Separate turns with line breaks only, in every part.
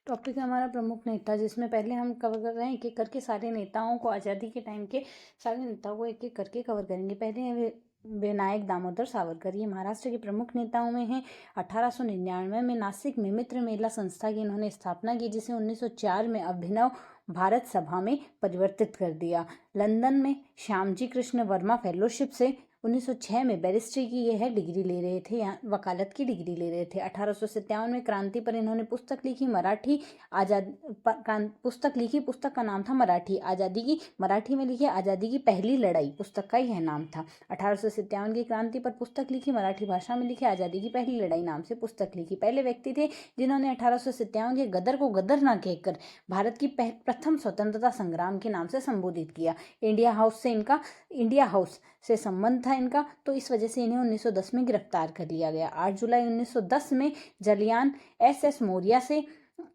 Topic है हमारा प्रमुख नेता, जिसमें पहले हम कवर कर रहे हैं एक एक करके सारे नेताओं को, आज़ादी के टाइम के सारे नेताओं को एक एक करके कवर करेंगे। पहले है विनायक दामोदर सावरकर। ये महाराष्ट्र के प्रमुख नेताओं में हैं। 1899 में नासिक में मित्र मेला संस्था की इन्होंने स्थापना की, जिसे 1904 में अभिनव भारत सभा में परिवर्तित कर दिया। लंदन में श्यामजी कृष्ण वर्मा फेलोशिप से 1906 में बैरिस्ट्री की यह डिग्री ले रहे थे, यहाँ वकालत की डिग्री ले रहे थे। 1857 में क्रांति पर इन्होंने पुस्तक लिखी, मराठी आजाद पुस्तक लिखी। पुस्तक का नाम था मराठी आज़ादी की, मराठी में लिखी आज़ादी की पहली लड़ाई, पुस्तक का यह नाम था। 1857 की क्रांति पर पुस्तक लिखी, मराठी भाषा में लिखी आज़ादी की पहली लड़ाई नाम से पुस्तक लिखी। पहले व्यक्ति थे जिन्होंने 1857 के गदर को गदर ना कहकर भारत की प्रथम स्वतंत्रता संग्राम के नाम से संबोधित किया। इंडिया हाउस से संबंध था इनका, तो इस वजह से इन्हें 1910 में गिरफ्तार कर लिया गया। 8 जुलाई 1910 में जलियान एस मौर्या से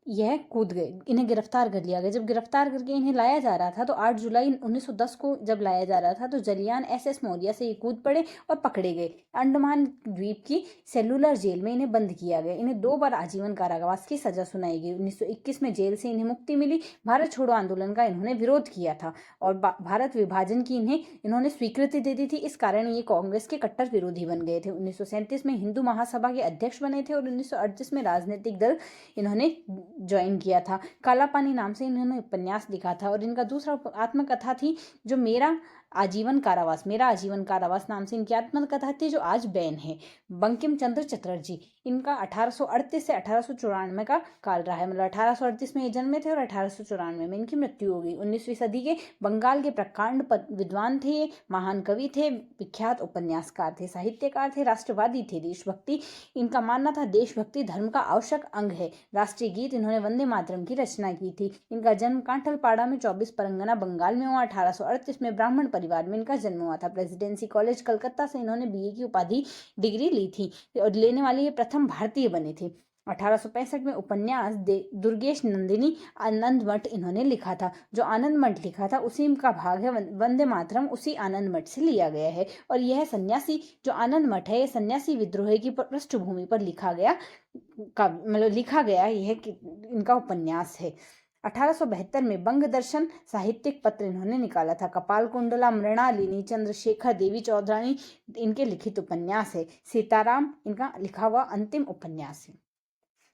यह कूद गए, इन्हें गिरफ्तार कर लिया गया। जब गिरफ्तार करके इन्हें लाया जा रहा था, तो 8 जुलाई 1910 को जब लाया जा रहा था, तो जलियान एस मौर्या से ये कूद पड़े और पकड़े गए। अंडमान द्वीप की सेलुलर जेल में इन्हें बंद किया गया। इन्हें 2 बार आजीवन कारावास की सजा सुनाई गई। 1921 में जेल से इन्हें मुक्ति मिली। भारत छोड़ो आंदोलन का इन्होंने विरोध किया था और भारत विभाजन की इन्होंने स्वीकृति दे दी थी। इस कारण ये कांग्रेस के कट्टर विरोधी बन गए थे। 1937 में हिंदू महासभा के अध्यक्ष बने थे और 1938 में राजनीतिक दल इन्होंने ज्वाइन किया था। काला पानी नाम से इन्होंने उपन्यास लिखा था और इनका दूसरा आत्मकथा थी जो मेरा आजीवन कारावास नाम से इनकी आत्मकथा थी, जो आज बैन है। बंकिम चंद्र चटर्जी, इनका 1838 से 1894 का काल रहा है। मतलब 1838 में ये जन्मे थे और 1894 में इनकी मृत्यु हो गई। 19वीं सदी के बंगाल के प्रकांड विद्वान थे ये, महान कवि थे, विख्यात उपन्यासकार थे, साहित्यकार थे, राष्ट्रवादी थे। देशभक्ति इनका मानना था, देशभक्ति धर्म का आवश्यक अंग है। राष्ट्रीय गीत इन्होंने वंदे मातरम की रचना की थी। इनका जन्म कांठलपाड़ा में 24 परगना बंगाल में हुआ। 1838 में ब्राह्मण परिवार में इनका जन्म हुआ था। प्रेसिडेंसी कॉलेज कलकत्ता से इन्होंने बीए की उपाधि डिग्री ली थी और लेने वाले ये प्रथम भारतीय बने थे। 1865 में उपन्यास दुर्गेश नंदिनी आनंद मठ इन्होंने लिखा था। जो आनंद मठ लिखा था उसी का भाग है वंदे मातरम, उसी आनंद मठ से लिया गया है। और यह सन्यासी जो आनंद मठ है, यह सन्यासी विद्रोह की पृष्ठभूमि पर लिखा गया यह इनका उपन्यास है। 1872 में बंग दर्शन साहित्यिक पत्र इन्होंने निकाला था। कपाल कुंडला, मृणालिनी, चंद्रशेखर, देवी चौधरानी इनके लिखित उपन्यास है। सीताराम इनका लिखा हुआ अंतिम उपन्यास है।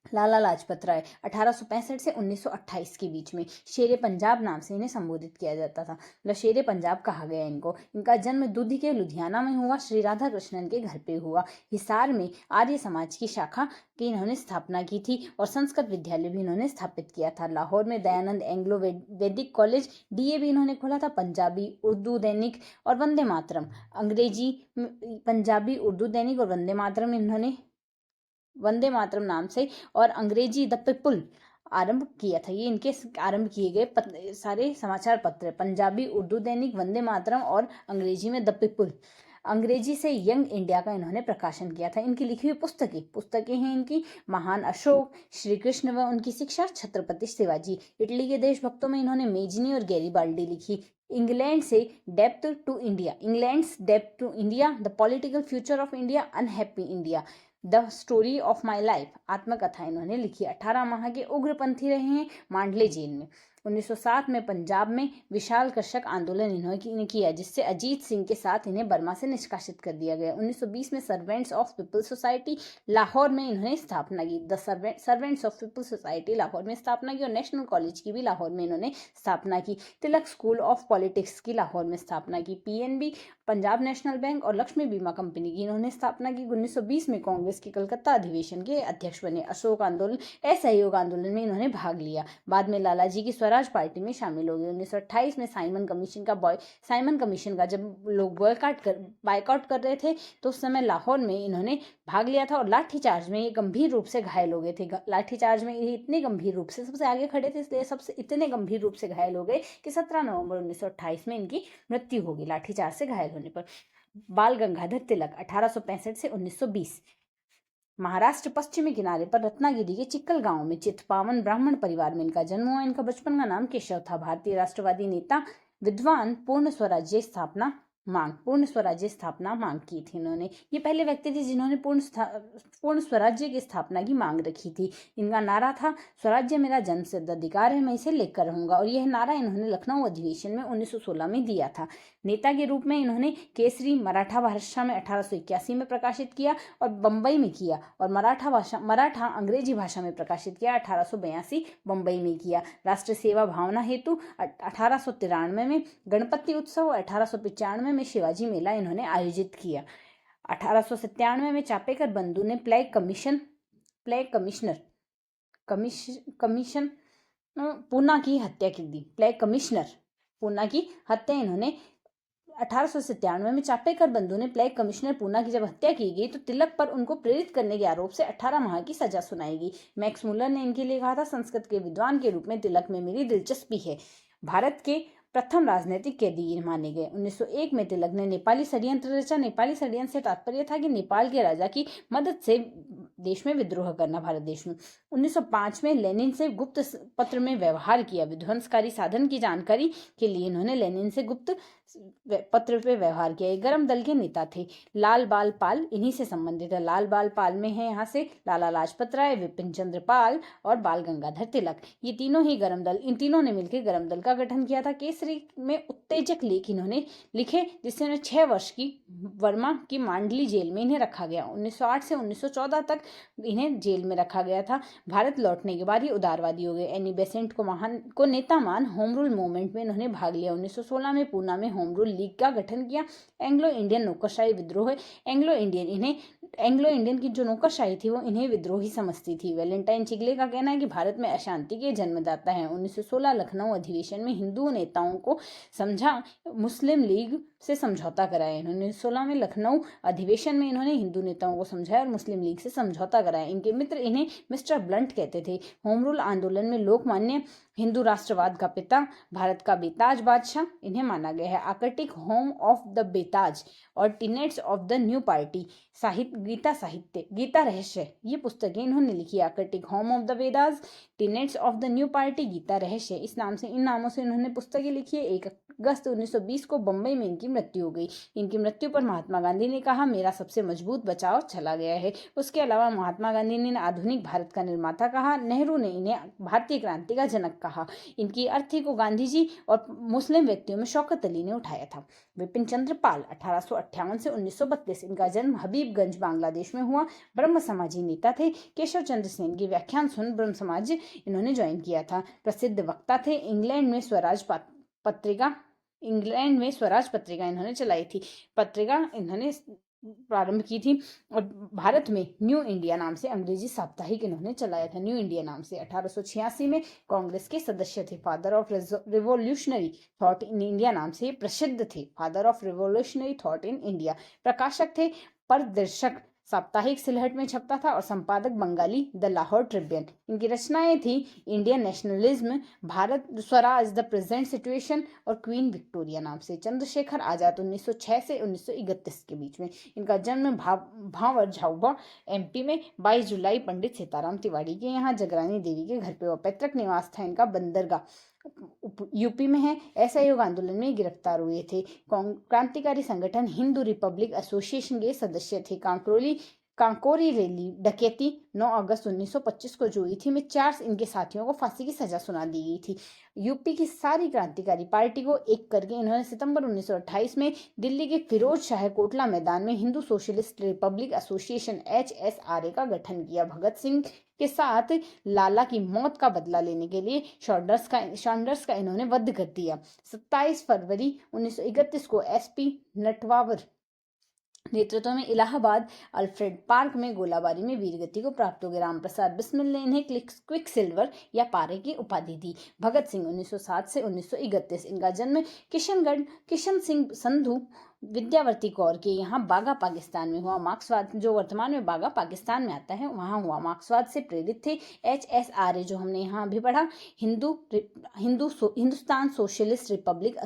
लाला लाजपत राय 1865 से 1928 के बीच में शेरे पंजाब नाम से इन्हें संबोधित किया जाता था। मतलब शेरे पंजाब कहा गया इनको। इनका जन्म दूधी के लुधियाना में हुआ, श्री राधा कृष्णन के घर पे हुआ। हिसार में आर्य समाज की शाखा की इन्होंने स्थापना की थी और संस्कृत विद्यालय भी इन्होंने स्थापित किया था। लाहौर में दयानंद एंग्लो वैदिक कॉलेज डीएवी इन्होंने खोला था। पंजाबी उर्दू दैनिक और वंदे मातरम, अंग्रेजी पंजाबी उर्दू दैनिक और वंदे मातरम इन्होंने वंदे मातरम नाम से और अंग्रेजी द पीपल आरंभ किया था। ये इनके आरंभ किए गए सारे समाचार पत्र, पंजाबी उर्दू दैनिक, वंदे मातरम और अंग्रेजी में द पीपल। अंग्रेजी से यंग इंडिया का इन्होंने प्रकाशन किया था। इनकी लिखी हुई पुस्तकें हैं इनकी महान अशोक, श्री कृष्ण व उनकी शिक्षा, छत्रपति शिवाजी। इटली के देशभक्तों में इन्होंने मेजनी और गैरीबाल्डी लिखी। इंग्लैंड्स डेप्थ to India, the political future of India, unhappy India, the story of my life आत्मकथा इन्होंने लिखी। 18 माह के उग्रपंथी रहे हैं मांडले जेल में। 1907 में पंजाब में विशाल कृषक आंदोलन इन्होंने किया, जिससे अजीत सिंह के साथ इन्हें बर्मा से निष्कासित कर दिया गया। 1920 में servants of people society Lahore में इन्होंने स्थापना की। The servants of people society Lahore में स्थापना की और नेशनल कॉलेज की भी लाहौर में इन्होंने स्थापना की। तिलक स्कूल ऑफ पॉलिटिक्स की लाहौर में स्थापना की। पीएनबी पंजाब नेशनल बैंक और लक्ष्मी बीमा कंपनी की इन्होंने स्थापना की। 1920 में कांग्रेस के कलकत्ता अधिवेशन के अध्यक्ष बने। अशोक आंदोलन, असहयोग आंदोलन में इन्होंने भाग लिया। बाद में लालाजी की स्वराज पार्टी में शामिल हो गए। 1928 में साइमन कमीशन का जब लोग बायकॉट कर रहे थे, तो उस समय लाहौर में इन्होंने भाग लिया था और लाठीचार्ज में ये गंभीर रूप से घायल हो गए थे। लाठीचार्ज में ये इतने गंभीर रूप से, सबसे आगे खड़े थे इसलिए सबसे इतने गंभीर रूप से घायल हो गए कि 17 नवंबर 1928 में इनकी मृत्यु हो गई लाठीचार्ज से घायल होने पर। बाल गंगाधर तिलक 1865 से 1920। महाराष्ट्र पश्चिमी किनारे पर रत्नागिरी के चिक्कल गांव में चितपावन ब्राह्मण परिवार में इनका जन्म हुआ। इनका बचपन का नाम केशव था। भारतीय राष्ट्रवादी नेता, विद्वान, पूर्ण स्वराज्य स्थापना मांग, पूर्ण स्वराज्य स्थापना मांग की थी इन्होंने। ये पहले व्यक्ति थे जिन्होंने पूर्ण स्वराज्य की स्थापना की मांग रखी थी। इनका नारा था, स्वराज्य मेरा जन्मसिद्ध अधिकार है, मैं इसे लेकर रहूंगा। और यह नारा इन्होंने लखनऊ अधिवेशन में 1916 में दिया था। नेता के रूप में इन्होंने केसरी मराठा भाषा में 1881 में प्रकाशित किया और बम्बई में किया, और मराठा अंग्रेजी भाषा में प्रकाशित किया 1882 बम्बई में किया। राष्ट्र सेवा भावना हेतु 1893 में गणपति उत्सव और 1895 में शिवाजी मेला इन्होंने आयोजित किया। 1897 में चापेकर बंधु ने प्लेग कमीशन पूना की हत्या की थी। प्लेग कमिश्नर पूना की हत्या इन्होंने 1897 में चापेकर बंधु ने प्लेग कमिश्नर पूना की जब हत्या की गई तो तिलक पर उनको प्रेरित करने के आरोप से 18 माह की सजा सुनाई गई। मैक्स मुलर ने इनके लिए कहा था, संस्कृत के विद्वान के रूप में तिलक में मेरी दिलचस्पी है। भारत के प्रथम राजनीतिक कैदी माने गए। 1901 में तिलक ने नेपाली षड्यंत्र रचा। नेपाली षड्यंत्र से तात्पर्य था कि नेपाल के राजा की मदद से देश में विद्रोह करना भारत देश में। 1905 में लेनिन से गुप्त पत्र में व्यवहार किया। विध्वंसकारी साधन की जानकारी के लिए इन्होंने लेनिन से गुप्त पत्र पे व्यवहार किया। ये गरम दल के नेता थे। लाल बाल पाल इन्हीं से संबंधित है। लाल बाल पाल में है यहाँ से लाला लाजपत राय, विपिन चंद्र पाल और बाल गंगाधर तिलक। ये तीनों ही गरम दल, इन तीनों ने मिलकर गरम दल का गठन किया था। केसरी में उत्तेजक लेख इन्होंने लिखे, जिससे उन्हें 6 वर्ष की वर्मा की मांडली जेल में इन्हें रखा गया। 1908 से 1914 तक इन्हें जेल में रखा गया था। भारत लौटने के बाद ये उदारवादी हो गए। एनी बेसेंट को नेता मान होम रूल मूवमेंट में इन्होंने भाग लिया। 1916 में पूना में होम रूल लीग का गठन किया। एंग्लो इंडियन नौकरशाही विद्रोह, एंग्लो इंडियन की जो नौकरशाही थी वो इन्हें विद्रोही समझती थी। वैलेंटाइन चिगले का कहना है कि भारत में अशांति के जन्मदाता है। 1916 लखनऊ अधिवेशन में हिंदू नेताओं को समझा मुस्लिम लीग से समझौता कराया। 1916 में लखनऊ अधिवेशन में इन्होंने हिंदू नेताओं को समझाया और मुस्लिम लीग से समझौता कराया। इनके मित्र इन्हें मिस्टर ब्लंट कहते थे। होम रूल आंदोलन में लोकमान्य हिंदू राष्ट्रवाद का पिता, भारत का बेताज बादशाह इन्हें माना गया है। Arctic home of the Vedas और tenets of the new party, Gita Rahasya, ये पुस्तकें इन्होंने लिखी। Arctic home of the Vedas, tenets of the new party, Gita Rahasya, इन नामों से इन्होंने पुस्तकें लिखी है। 1 अगस्त 1920 को बम्बई में इनकी मृत्यु हो गई। इनकी मृत्यु पर महात्मा गांधी ने कहा, मेरा सबसे मजबूत बचाव चला गया है। उसके अलावा महात्मा गांधी ने आधुनिक भारत का निर्माता कहा। नेहरू ने इन्हें भारतीय क्रांति का जनक कहा। इनकी अर्थी को गांधी जी और मुस्लिम व्यक्तियों में शौकत अली ने उठाया था। विपिन चंद्र पाल 1858 से 1932, इनका जन्म हबीबगंज बांग्लादेश में हुआ। ब्रह्म समाजी नेता थे। केशव चंद्र सेन की व्याख्यान सुन ब्रह्म समाज इन्होंने ज्वाइन किया था। प्रसिद्ध वक्ता थे। इंग्लैंड में स्वराज पत्रिका इन्होंने चलाई थी। पत्रिका इन्होंने प्रारंभ की थी। और भारत में न्यू इंडिया नाम से अंग्रेजी साप्ताहिक इन्होंने चलाया था। न्यू इंडिया नाम से 1886 में कांग्रेस के सदस्य थे। Father of revolutionary thought in India नाम से प्रसिद्ध थे। Father of revolutionary thought in India. प्रकाशक थे। परदर्शक साप्ताहिक सिलहट में छपता था और संपादक बंगाली द लाहौर ट्रिब्यून। इनकी रचनाएं थी Indian nationalism, Bharat Swaraj, the present situation और क्वीन विक्टोरिया नाम से। चंद्रशेखर आजाद 1906 से 1931 के बीच में। इनका जन्म भावर झाबुआ एमपी में 22 जुलाई पंडित सीताराम तिवारी के यहाँ जगरानी देवी के घर पे हुआ। पैतृक निवास था इनका बंदरगाह यूपी में है। असहयोग आंदोलन में गिरफ्तार हुए थे। क्रांतिकारी संगठन हिंदू रिपब्लिक एसोसिएशन के सदस्य थे। कांकोरी रैली डकैती 9 अगस्त 1925 को जो हुई थी, में 4 इनके साथियों को फांसी की सजा सुना दी गई थी। यूपी की सारी क्रांतिकारी पार्टी को एक करके इन्होंने सितंबर 1928 में दिल्ली के फिरोज शाह कोटला मैदान में Hindu socialist Republic association HSRA का गठन किया। भगत सिंह के साथ लाला की मौत का बदला लेने के लिए सॉन्डर्स का इन्होंने वध कर दिया। 27 फरवरी 1931 को SP नटवावर नेतृत्व में इलाहाबाद अल्फ्रेड पार्क में गोलाबारी में वीरगति को प्राप्त हो गए। रामप्रसाद बिस्मिल ने इन्हें क्विक सिल्वर या पारे की उपाधि दी। भगत सिंह 1907 से 1931, इनका जन्म किशन सिंह संधू विद्यावर्ती कौर के यहाँ बागा पाकिस्तान में हुआ। मार्क्सवाद जो वर्तमान में बागा पाकिस्तान में आता है वहाँ हुआ। मार्क्सवाद से प्रेरित थे। HSRA जो हमने यहाँ अभी पढ़ा, हिंदुस्तान सोशलिस्ट रिपब्लिक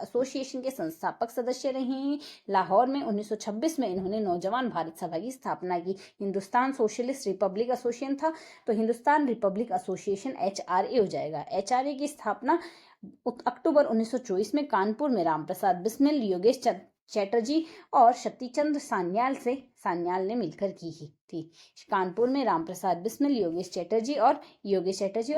एसोसिएशन के संस्थापक सदस्य रहे हैं। लाहौर में 1926 में इन्होंने नौजवान भारत सभा की स्थापना की। हिंदुस्तान सोशलिस्ट रिपब्लिक एसोसिएशन था तो हिंदुस्तान रिपब्लिक एसोसिएशन HRA हो जाएगा। HRA की स्थापना अक्टूबर 1924 में कानपुर में रामप्रसाद बिस्मिल, योगेश चैटर्जी और सतीचंद्र सान्याल ने मिलकर की थी। कानपुर में रामप्रसाद बिस्मिल, योगेश चैटर्जी और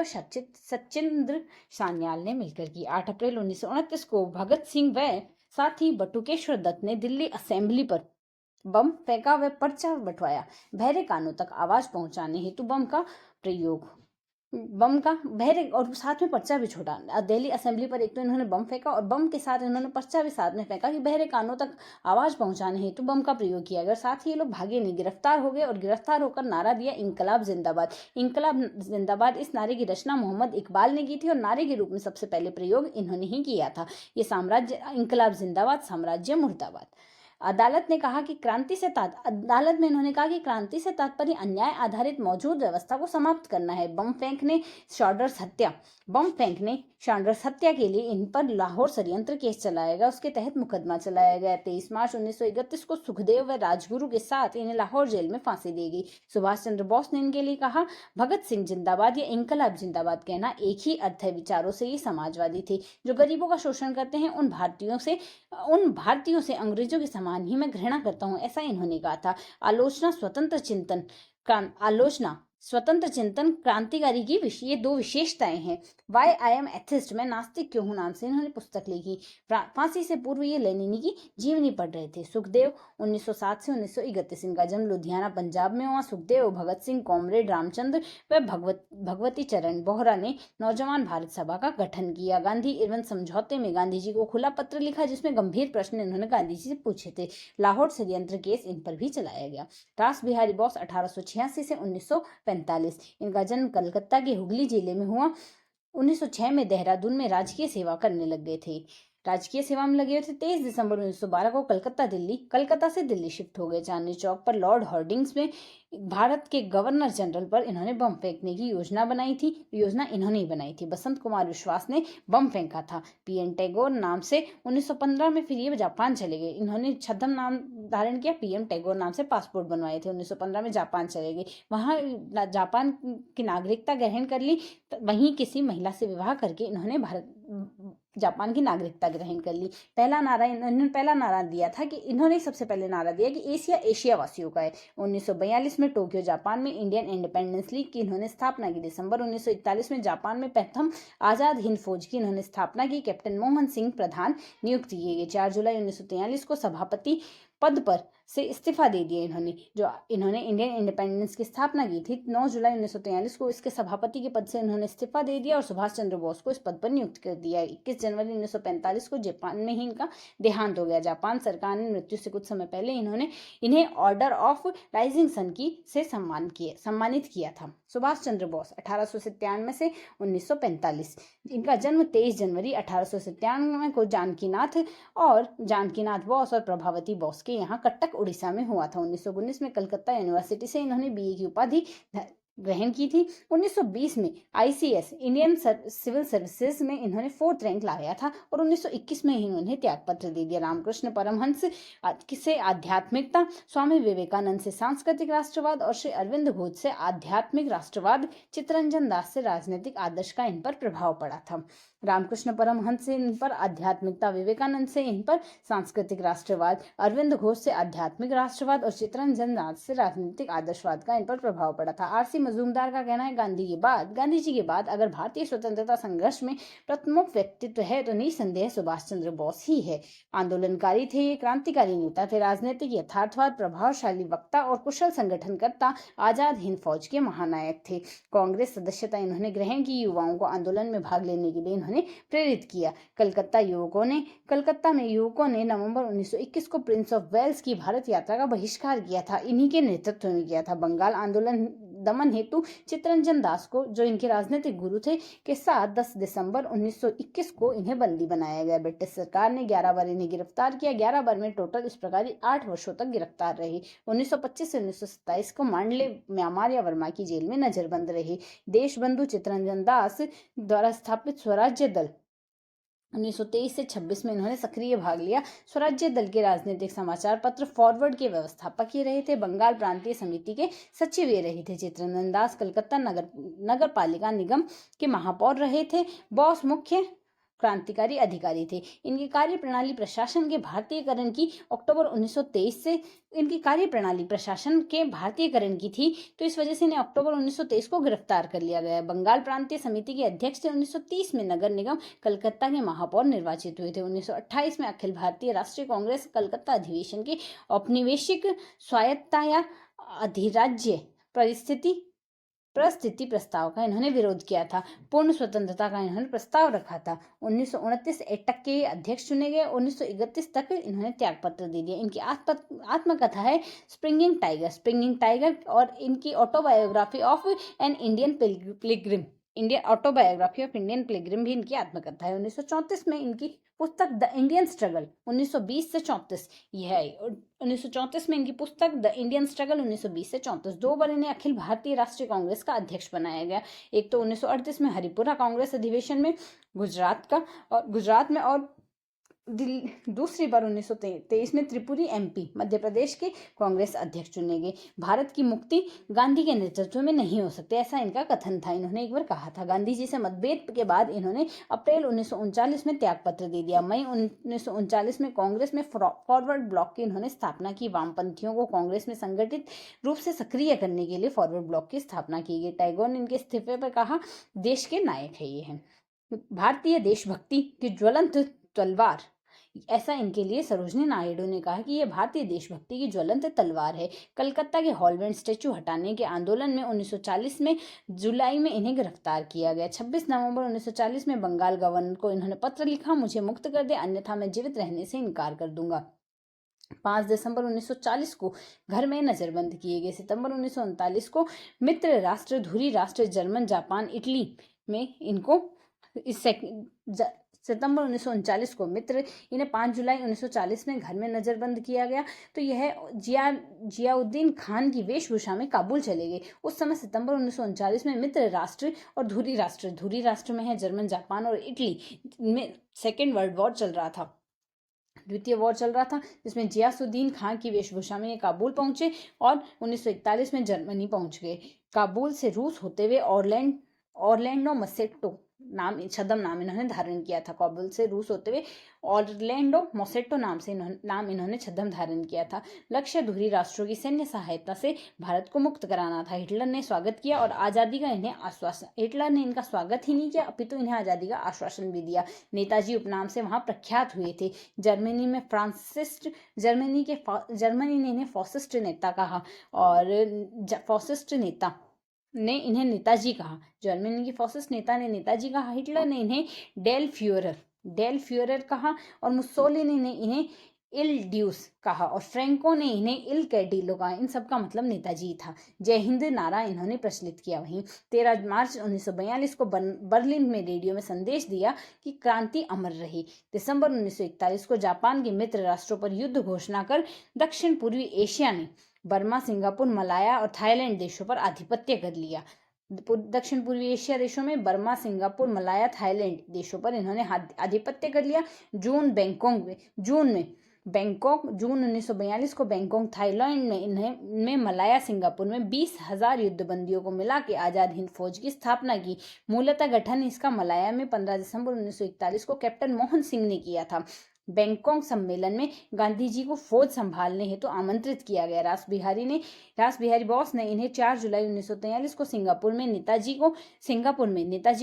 सचिंद्र सान्याल ने मिलकर की। 8 अप्रैल 1929 को भगत सिंह व साथी बटुकेश्वर दत्त ने दिल्ली असेंबली पर बम फेंका व पर्चा बंटवाया। बहरे कानों तक आवाज पहुंचाने हेतु बम का बहरे और साथ में पर्चा भी छोड़ा। दिल्ली असेंबली पर एक तो इन्होंने बम फेंका और बम के साथ इन्होंने पर्चा भी साथ में फेंका कि बहरे कानों तक आवाज पहुंचाने हेतु बम का प्रयोग किया गया। साथ ही ये लोग भागे नहीं, गिरफ्तार हो गए और गिरफ्तार होकर नारा दिया, इंकलाब जिंदाबाद। इंकलाब जिंदाबाद इस नारे की रचना मोहम्मद इकबाल ने की थी और नारे के रूप में सबसे पहले प्रयोग इन्होंने ही किया था। ये साम्राज्य इंकलाब जिंदाबाद, साम्राज्य मुर्दाबाद। अदालत में इन्होंने कहा कि क्रांति से तात्पर्य अन्याय आधारित मौजूद व्यवस्था को समाप्त करना है। बम फेंकने शॉन्डर्स हत्या के लिए इन पर लाहौर षड्यंत्र केस चलाया गया, उसके तहत मुकदमा चलाया गया। 23 मार्च 1931 को सुखदेव व राजगुरु के साथ इन्हें लाहौर जेल में फांसी दी गई। सुभाष चंद्र बोस ने इनके लिए कहा, भगत सिंह जिंदाबाद या इंकलाब जिंदाबाद कहना एक ही अर्थ है। विचारों से ये समाजवादी थे। जो गरीबों का शोषण करते हैं उन भारतीयों से अंग्रेजों के समान ही मैं घृणा करता हूं, ऐसा इन्होंने कहा था। आलोचना स्वतंत्र चिंतन क्रांतिकारी की ये 2 विशेषताएं हैं। वाई आई एम एथिस्ट, मैं नास्तिक क्यों हूं, नाम से इन्होंने पुस्तक लिखी। फांसी से पूर्व ये लेनिनी की जीवनी पढ़ रहे थे। सुखदेव 1907 से 1931, इनका जन्म लुधियाना पंजाब में हुआ। सुखदेव, भगत सिंह, कॉमरेड रामचंद्र व भगवती चरण बोहरा ने नौजवान भारत सभा का गठन किया। गांधी इरविन समझौते में गांधी जी को खुला पत्र लिखा, जिसमें गंभीर प्रश्न इन्होंने गांधी जी से पूछे थे। लाहौर षड्यंत्र केस इन पर भी चलाया गया। रास बिहारी बोस 1886 से 1945, इनका जन्म कलकत्ता के हुगली जिले में हुआ। 1906 में देहरादून में राजकीय सेवा करने लग गए थे। राजकीय सेवा में लगे हुए थे। 23 दिसंबर 1912 को कलकत्ता से दिल्ली शिफ्ट हो गए। चांदनी चौक पर लॉर्ड हॉर्डिंग्स में भारत के गवर्नर जनरल पर इन्होंने बम फेंकने की योजना बनाई थी। बसंत कुमार विश्वास ने बम फेंका था। पीएन टैगोर नाम से 1915 में फिर ये जापान चले गए। इन्होंने छद्म नाम धारण किया, पीएम टैगोर नाम से पासपोर्ट बनवाए थे। 1915 में जापान चले गए, वहां जापान की नागरिकता ग्रहण कर ली। वहीं किसी महिला से विवाह करके इन्होंने जापान की नागरिकता ग्रहण कर ली। इन्होंने पहला नारा दिया था कि इन्होंने सबसे पहले नारा दिया कि एशिया वासियों का है। 1942 में टोक्यो जापान में इंडियन इंडिपेंडेंस लीग की इन्होंने स्थापना की। दिसंबर 1941 में जापान में प्रथम आजाद हिंद फौज की इन्होंने स्थापना की। कैप्टन मोहन सिंह प्रधान नियुक्त किए गए। 4 जुलाई 1943 को सभापति पद पर से इस्तीफा दे दिया इन्होंने इंडियन इंडिपेंडेंस की स्थापना की थी। 9 जुलाई 1943 को इसके सभापति के पद से इन्होंने इस्तीफा दे दिया और सुभाष चंद्र बोस को इस पद पर नियुक्त कर दिया। 21 जनवरी 1945 को जापान में ही इनका देहांत हो गया। जापान सरकार ने मृत्यु से कुछ समय पहले इन्हें ऑर्डर ऑफ राइजिंग सन से सम्मानित किया था। सुभाष चंद्र बोस 1897 से 1945, इनका जन्म 23 जनवरी 1897 को जानकीनाथ बोस और प्रभावती बोस के यहाँ कटक उड़ीसा में हुआ था। 1919 में कलकत्ता यूनिवर्सिटी से इन्होंने बीए की उपाधि ग्रहण की थी। 1920 में आईसीएस इंडियन सिविल सर्विसेज में इन्होंने 4th रैंक लाया था और 1921 में ही इन्होंने त्यागपत्र दे दिया। रामकृष्ण परमहंस से आध्यात्मिकता, स्वामी विवेकानंद से सांस्कृतिक राष्ट्रवाद और श्री अरविंद घोष से आध्यात्मिक राष्ट्रवाद, चित्तरंजन दास से राजनीतिक आदर्श का इन पर प्रभाव पड़ा था। रामकृष्ण परमहंस से इन पर आध्यात्मिकता, विवेकानंद से इन पर सांस्कृतिक राष्ट्रवाद, अरविंद घोष से आध्यात्मिक राष्ट्रवाद और चित्तरंजन दास से राजनीतिक आदर्शवाद का इन पर प्रभाव पड़ा था। आरसी मजूमदार का कहना है, गांधी जी के बाद अगर भारतीय स्वतंत्रता संघर्ष में प्रमुख व्यक्तित्व है तो निसंदेह सुभाष चंद्र बोस ही है। आंदोलनकारी थे, ये क्रांतिकारी नेता थे, राजनीतिक यथार्थवाद, प्रभावशाली वक्ता और कुशल संगठनकर्ता, आजाद हिंद फौज के महानायक थे। कांग्रेस सदस्यता इन्होंने ग्रहण की। युवाओं को आंदोलन में भाग लेने के लिए इन्होंने प्रेरित किया। कलकत्ता में युवकों ने नवंबर 1921 को प्रिंस ऑफ वेल्स की भारत यात्रा का बहिष्कार किया था। इन्हीं के नेतृत्व में किया था। बंगाल आंदोलन दमन हेतु चित्तरंजन दास को, जो इनके राजनीतिक गुरु थे, के साथ 10 दिसंबर 1921 को इन्हें बंदी बनाया गया। ब्रिटिश सरकार ने 11 बार इन्हें गिरफ्तार किया। 11 बार में टोटल इस प्रकार 8 वर्षों तक गिरफ्तार रहे। 1925 से 1927 को मांडले, म्यांमार या वर्मा की जेल में नजरबंद रहे। देशबंधु चित्तरंजन दास द्वारा स्थापित स्वराज्य दल 1923 से 26 में इन्होंने सक्रिय भाग लिया। स्वराज्य दल के राजनीतिक समाचार पत्र फॉरवर्ड के व्यवस्थापक ही रहे थे। बंगाल प्रांतीय समिति के सचिव रहे थे। चित्तरंजन दास कलकत्ता नगर पालिका निगम के महापौर रहे थे। बोस मुख्य क्रांतिकारी अधिकारी थे। इनकी कार्यप्रणाली प्रशासन के भारतीयकरण की अक्टूबर 1923 से इनकी कार्यप्रणाली प्रशासन के भारतीयकरण की थी, तो इस वजह से इन्हें अक्टूबर 1923 को गिरफ्तार कर लिया गया। बंगाल प्रांतीय समिति के अध्यक्ष थे। 1930 में नगर निगम कलकत्ता के महापौर निर्वाचित हुए थे। 1928 में अखिल भारतीय राष्ट्रीय कांग्रेस कलकत्ता अधिवेशन के औपनिवेशिक स्वायत्तता या अधिराज्य परिस्थिति प्रस्ताव का इन्होंने विरोध किया था। पूर्ण स्वतंत्रता का इन्होंने प्रस्ताव रखा था। 1929 एटक के अध्यक्ष चुने गए। 1931 तक इन्होंने त्यागपत्र दे दिया। इनकी आत्मकथा है स्प्रिंगिंग टाइगर और इनकी autobiography of an Indian Pilgrim autobiography of Indian Pilgrim भी इनकी आत्मकथा है। 1934 में इनकी पुस्तक द इंडियन स्ट्रगल 1920 से 34 यह है। 1934 में इनकी पुस्तक द इंडियन स्ट्रगल 1920 से 34। 2 बार इन्हें अखिल भारतीय राष्ट्रीय कांग्रेस का अध्यक्ष बनाया गया। एक तो 1938 में हरिपुरा कांग्रेस अधिवेशन में गुजरात में, और दूसरी बार 1923 में त्रिपुरी MP मध्य प्रदेश के कांग्रेस अध्यक्ष चुने गए। भारत की मुक्ति गांधी के नेतृत्व में नहीं हो सकती, ऐसा इनका कथन था। इन्होंने एक बार कहा था। गांधी जी से मतभेद के बाद इन्होंने अप्रैल 1939 में त्यागपत्र दे दिया। मई 1939 में कांग्रेस में फॉरवर्ड ब्लॉक की इन्होंने स्थापना की। वामपंथियों को कांग्रेस में संगठित रूप से सक्रिय करने के लिए फॉरवर्ड ब्लॉक की स्थापना की गई। टैगोर ने इनके इस्तीफे पर कहा, देश के नायक है ये हैं। भारतीय देशभक्ति की ज्वलंत तलवार, ऐसा इनके लिए सरोजिनी नायडू ने कहा कि यह भारतीय देशभक्ति की ज्वलंत तलवार है। कलकत्ता के हॉलबैंड स्टैचू हटाने के आंदोलन में 1940 में जुलाई में इन्हें गिरफ्तार किया गया। 26 नवंबर 1940 में बंगाल गवर्नर को इन्होंने पत्र लिखा, मुझे मुक्त कर दे, अन्यथा मैं जीवित रहने से इनकार कर दूंगा। 5 दिसंबर 1940 को घर में नजरबंद किए गए। सितंबर 1939 को मित्र राष्ट्र, धुरी राष्ट्र जर्मन, जापान, इटली में इनको सितंबर 1939 को इन्हें 5 जुलाई 1940 में घर में नजरबंद किया गया। तो यह जियाउद्दीन खान की वेशभूषा में काबुल चले गए। उस समय सितंबर 1939 में मित्र राष्ट्र और धुरी राष्ट्र में है जर्मन, जापान और इटली में सेकेंड वर्ल्ड वॉर चल रहा था, द्वितीय वॉर चल रहा था, जिसमें जियाउद्दीन खान की वेशभूषा में काबुल पहुंचे और 1941 में जर्मनी पहुंच गए। काबुल से रूस होते हुए ऑरलैंडो मसेट्टो छद्म नाम इन्होंने धारण किया था। काबुल से रूस होते हुए ऑरलैंडो मोसेट्टो नाम इन्होंने छद्म धारण किया था। लक्ष्य धुरी राष्ट्रों की सैन्य सहायता से भारत को मुक्त कराना था। हिटलर ने स्वागत किया और आज़ादी का इन्हें आश्वासन, हिटलर ने इनका स्वागत ही नहीं किया अपितु इन्हें आज़ादी का आश्वासन भी दिया। नेताजी उपनाम से वहां प्रख्यात हुए थे। जर्मनी ने इन्हें फासिस्ट नेता कहा और फासिस्ट नेता ने इन्हें नेताजी कहा। जर्मनी के फासिस्ट नेता ने नेताजी कहा। हिटलर ने इन्हें डेल फ्यूरर कहा और मुसोलिनी ने इन्हें इल ड्यूस कहा और फ्रैंको ने इन्हें इल कैडिलो कहा। इन सब का मतलब नेताजी था। जय हिंद नारा इन्होंने प्रचलित किया। वहीं 13 मार्च 1942 को बर्लिन में रेडियो में संदेश दिया कि क्रांति अमर रही। दिसंबर 1941 को जापान के मित्र राष्ट्रों पर युद्ध घोषणा कर दक्षिण पूर्वी एशिया ने बर्मा, सिंगापुर, मलाया और थाईलैंड देशों पर आधिपत्य कर लिया। दक्षिण पूर्वी एशिया देशों में बर्मा, सिंगापुर, मलाया, थाईलैंड देशों पर इन्होंने आधिपत्य कर लिया। जून 1942 को बैंकॉक, थाईलैंड में मलाया, सिंगापुर में 20,000 युद्धबंदियों को मिला के आज़ाद हिंद फौज की स्थापना की। मूलतः गठन इसका मलाया में 15 दिसंबर 1941 को कैप्टन मोहन सिंह ने किया था। बैंकॉक सम्मेलन में गांधी जी को फौज संभालने हेतु आमंत्रित किया गया। रास बिहारी बोस ने इन्हें 4 जुलाई 1943 को सिंगापुर में नेताजी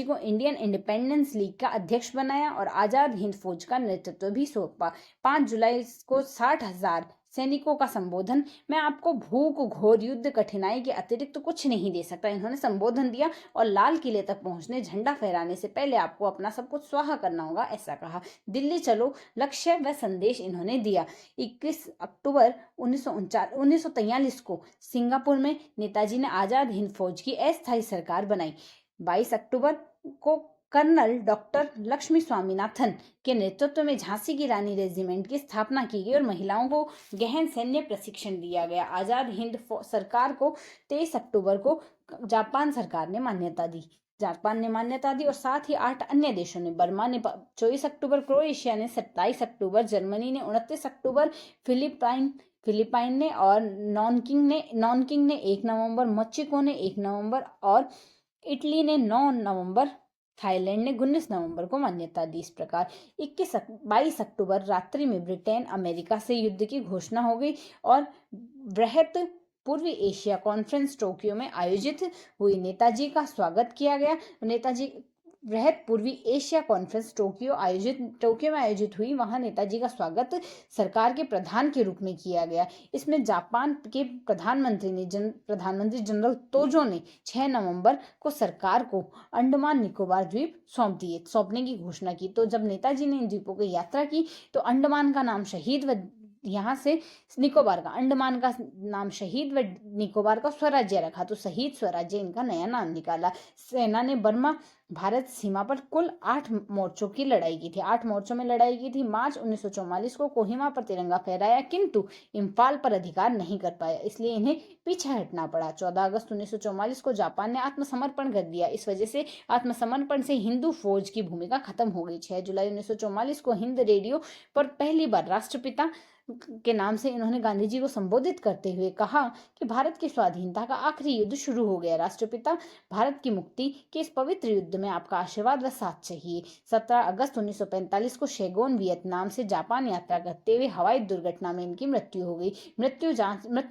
को इंडियन इंडिपेंडेंस लीग का अध्यक्ष बनाया और आजाद हिंद फौज का नेतृत्व भी सौंपा। 5 जुलाई को 60,000 सैनिकों का संबोधन, मैं आपको भूख, घोर युद्ध, कठिनाई के अतिरिक्त कुछ नहीं दे सकता, इन्होंने संबोधन दिया और लाल किले तक पहुंचने, झंडा फहराने से पहले आपको अपना सब कुछ स्वाहा करना होगा, ऐसा कहा। दिल्ली चलो लक्ष्य व संदेश इन्होंने दिया। 21 अक्टूबर 1943 को सिंगापुर में नेताजी ने आजाद हिंद फौज की अस्थायी सरकार बनाई। 22 अक्टूबर को कर्नल डॉक्टर लक्ष्मी स्वामीनाथन के नेतृत्व में झांसी की रानी रेजिमेंट की स्थापना की गई और महिलाओं को गहन सैन्य प्रशिक्षण दिया गया। आजाद हिंद सरकार को 23 अक्टूबर को जापान सरकार ने मान्यता दी। और साथ ही 8 अन्य देशों ने, बर्मा ने 24 अक्टूबर, क्रोएशिया ने 27 अक्टूबर, जर्मनी ने 29 अक्टूबर, फिलिपाइन ने और नॉनकिंग ने 1 नवंबर, मेक्सिको ने 1 नवंबर और इटली ने 9 नवंबर थाईलैंड ने 19 नवंबर को मान्यता दी। इस प्रकार 22 अक्टूबर रात्रि में ब्रिटेन अमेरिका से युद्ध की घोषणा हो गई और बृहत पूर्वी एशिया कॉन्फ्रेंस टोक्यो में आयोजित हुई। नेताजी का स्वागत किया गया। नेताजी बृहत पूर्वी एशिया कॉन्फ्रेंस टोक्यो में आयोजित हुई। वहां नेताजी का स्वागत सरकार के प्रधान के रूप में किया गया। इसमें जापान के प्रधानमंत्री जनरल तोजो ने 6 नवंबर को सरकार को अंडमान निकोबार द्वीप सौंपने की घोषणा की। तो जब नेताजी ने इन द्वीपों की यात्रा की तो अंडमान का नाम शहीद व यहाँ से निकोबार का अंडमान का नाम शहीद व निकोबार का स्वराज्य रखा। तो शहीद स्वराज्य इनका नया नाम निकाला। सेना ने बर्मा भारत सीमा पर कुल 8 मोर्चों की लड़ाई की थी। 8 मोर्चों में लड़ाई की थी। मार्च 1944 को कोहिमा पर तिरंगा फहराया, किंतु इम्फाल पर अधिकार नहीं कर पाया, इसलिए इन्हें पीछे हटना पड़ा। 14 अगस्त 1944 को जापान ने आत्मसमर्पण कर दिया। इस वजह से आत्मसमर्पण से हिंदू फौज की भूमिका खत्म हो गई। 6 जुलाई 1944 को हिंद रेडियो पर पहली बार राष्ट्रपिता के नाम से इन्होंने गांधी जी को संबोधित करते हुए कहा कि भारत की स्वाधीनता का आखिरी युद्ध शुरू हो गया। राष्ट्रपिता, भारत की मुक्ति के इस पवित्र युद्ध में आपका आशीर्वाद व साथ चाहिए। 17 अगस्त 1945 को शैगोन वियतनाम से जापान यात्रा करते हुए हवाई दुर्घटना में इनकी मृत्यु हो गई। मृत्यु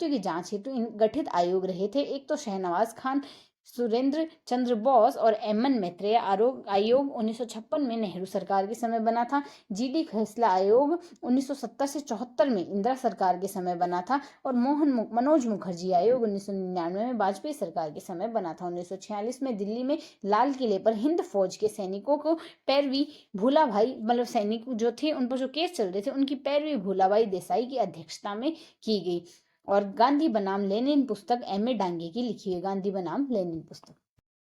की जांच हेतु इन गठित आयोग रहे थे। एक तो शहनवाज खान, सुरेंद्र चंद्र बोस और एम एन मैत्रेय आयोग 1956 में नेहरू सरकार के समय बना था। जीडी खसला आयोग 1970 से 74 में इंदिरा सरकार के समय बना था और मनोज मुखर्जी आयोग 1999 में वाजपेयी सरकार के समय बना था। 1946 में दिल्ली में लाल किले पर हिंद फौज के सैनिकों को पैरवी भूलाभाई, मतलब सैनिक जो थे उन पर जो केस चल रहे थे, उनकी पैरवी भूलाभाई देसाई की अध्यक्षता में की गई। और गांधी बनाम लेनिन पुस्तक M.A. डांगे की लिखी है। गांधी बनाम लेनिन पुस्तक।